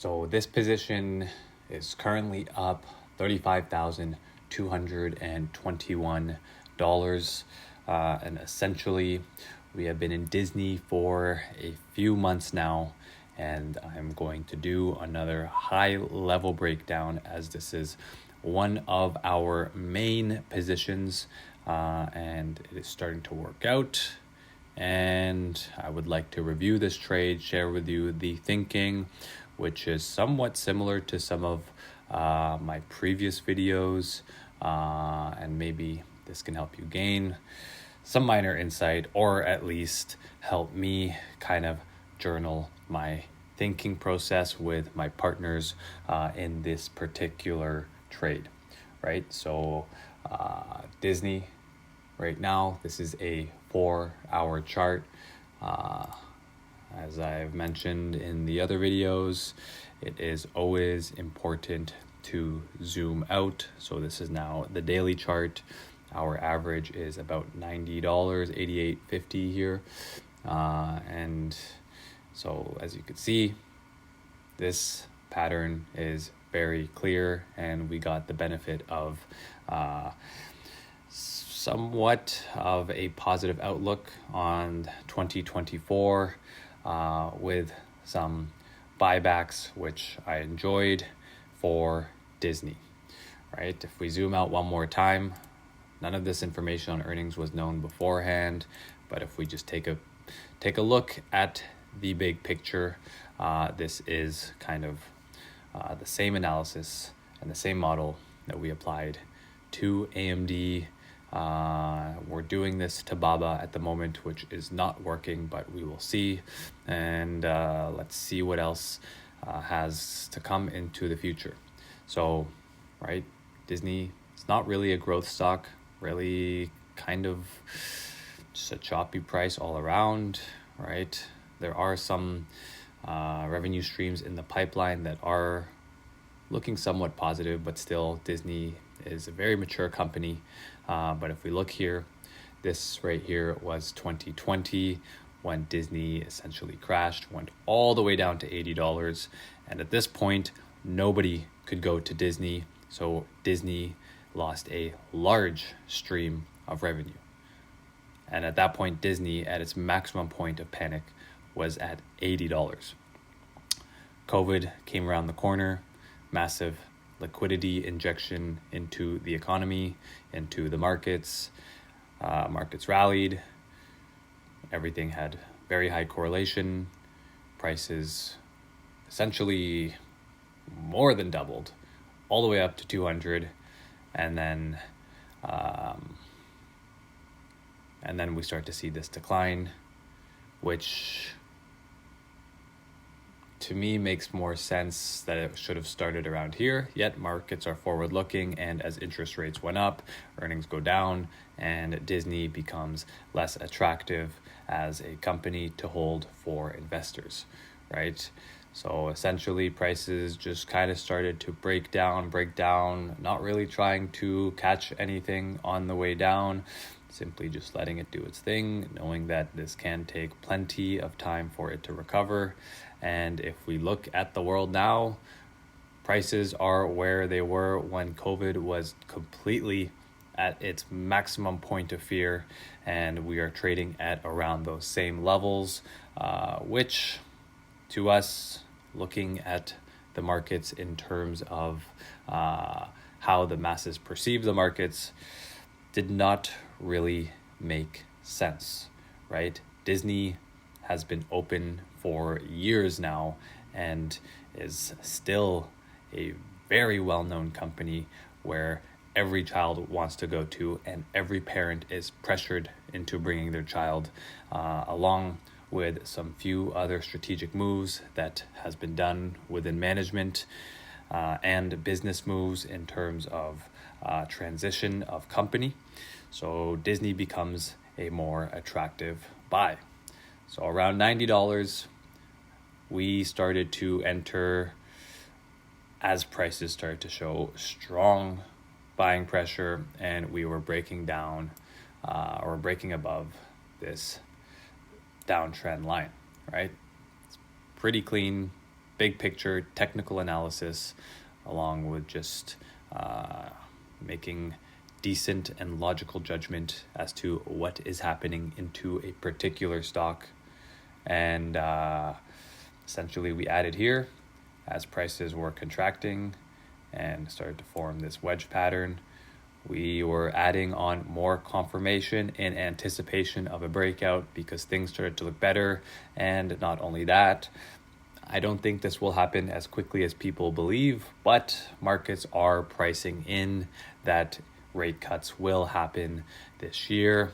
So this position is currently up $35,221. And essentially, we have been in Disney for a few months now, and I'm going to do another high level breakdown as this is one of our main positions, and it is starting to work out. And I would like to review this trade, share with you the thinking, which is somewhat similar to some of my previous videos, and maybe this can help you gain some minor insight, or at least help me kind of journal my thinking process with my partners in this particular trade, right? So Disney right now, this is a 4-hour chart. As I've mentioned in the other videos, it is always important to zoom out. So this is now the daily chart. Our average is about $90, $88.50 here. And so as you can see, this pattern is very clear, and we got the benefit of somewhat of a positive outlook on 2024 with some buybacks, which I enjoyed for Disney, right? If we zoom out one more time, none of this information on earnings was known beforehand, but if we just take a look at the big picture, this is kind of the same analysis and the same model that we applied to AMD. We're doing this to Baba at the moment, which is not working, but we will see. And let's see what else has to come into the future. So, right, Disney, it's not really a growth stock, really kind of just a choppy price all around, right? There are some revenue streams in the pipeline that are looking somewhat positive, but still Disney is a very mature company. But if we look here, this right here was 2020 when Disney essentially crashed, went all the way down to $80. And at this point, nobody could go to Disney. So Disney lost a large stream of revenue. And at that point, Disney, at its maximum point of panic, was at $80. COVID came around the corner, massive liquidity injection into the economy, into the markets. Markets rallied. Everything had very high correlation. Prices essentially more than doubled, all the way up to 200, and then we start to see this decline, which to me makes more sense that it should have started around here. Yet markets are forward looking, and as interest rates went up, earnings go down, and Disney becomes less attractive as a company to hold for investors, right? So essentially prices just kind of started to break down, not really trying to catch anything on the way down, simply just letting it do its thing, knowing that this can take plenty of time for it to recover. And if we look at the world now, prices are where they were when COVID was completely at its maximum point of fear, and we are trading at around those same levels, which to us, looking at the markets in terms of how the masses perceive the markets, did not really make sense, right? Disney has been open for years now and is still a very well-known company where every child wants to go to, and every parent is pressured into bringing their child, along with some few other strategic moves that has been done within management and business moves in terms of transition of company. So Disney becomes a more attractive buy. So around $90, we started to enter as prices started to show strong buying pressure, and we were breaking down or breaking above this downtrend line, right? It's pretty clean, big picture technical analysis, along with just making decent and logical judgment as to what is happening into a particular stock. And essentially we added here as prices were contracting and started to form this wedge pattern. We were adding on more confirmation in anticipation of a breakout because things started to look better. And not only that, I don't think this will happen as quickly as people believe, but markets are pricing in that rate cuts will happen this year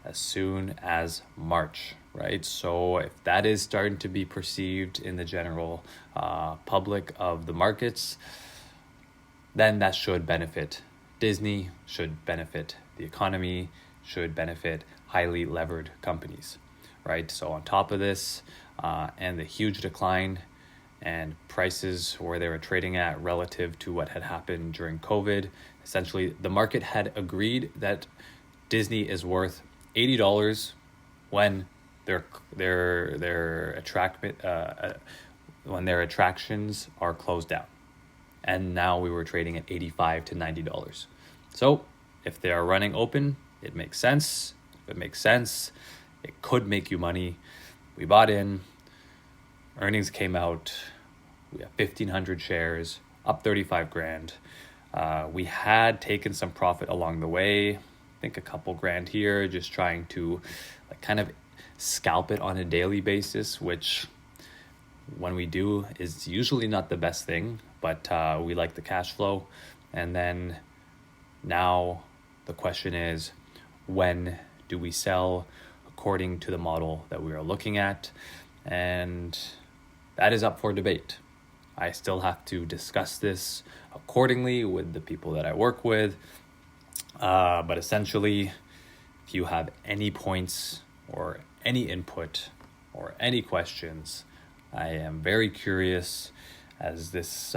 as soon as March, right? So if that is starting to be perceived in the general public of the markets, then that should benefit Disney, should benefit the economy, should benefit highly levered companies, right? So on top of this, and the huge decline and prices where they were trading at relative to what had happened during COVID, essentially the market had agreed that Disney is worth $80 when their attractions are closed down. And now we were trading at $85 to $90. So if they are running open, it makes sense. If it makes sense, it could make you money. We bought in, earnings came out, we have 1,500 shares, up 35 grand. We had taken some profit along the way, I think a couple grand here, just trying to kind of scalp it on a daily basis, which when we do is usually not the best thing, but we like the cash flow. And then now the question is, when do we sell according to the model that we are looking at? And that is up for debate. I still have to discuss this accordingly with the people that I work with. But essentially, if you have any points or any input or any questions, I am very curious, as this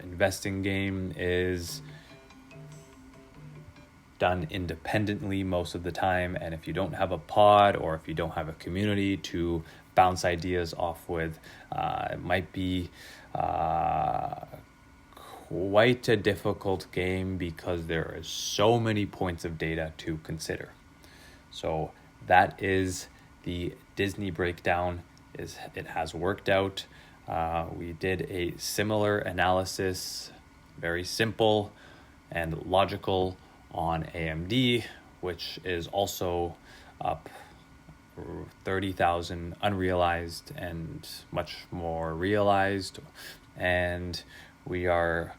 investing game is done independently most of the time. And if you don't have a pod or if you don't have a community to bounce ideas off with, it might be quite a difficult game because there are so many points of data to consider. So that is the Disney breakdown. It has worked out. We did a similar analysis, very simple and logical, on AMD, which is also up 30,000 unrealized and much more realized. And we are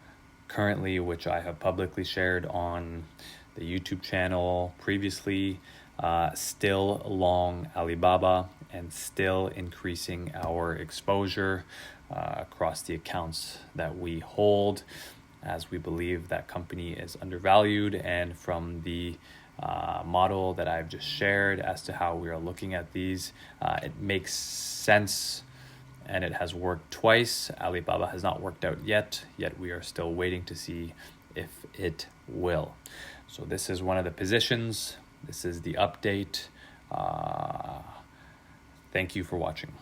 currently, which I have publicly shared on the YouTube channel previously, still long Alibaba and still increasing our exposure across the accounts that we hold, as we believe that company is undervalued. And from the model that I've just shared as to how we are looking at these, it makes sense, and it has worked twice. Alibaba has not worked out yet we are still waiting to see if it will. So this is one of the positions. This is the update. Thank you for watching.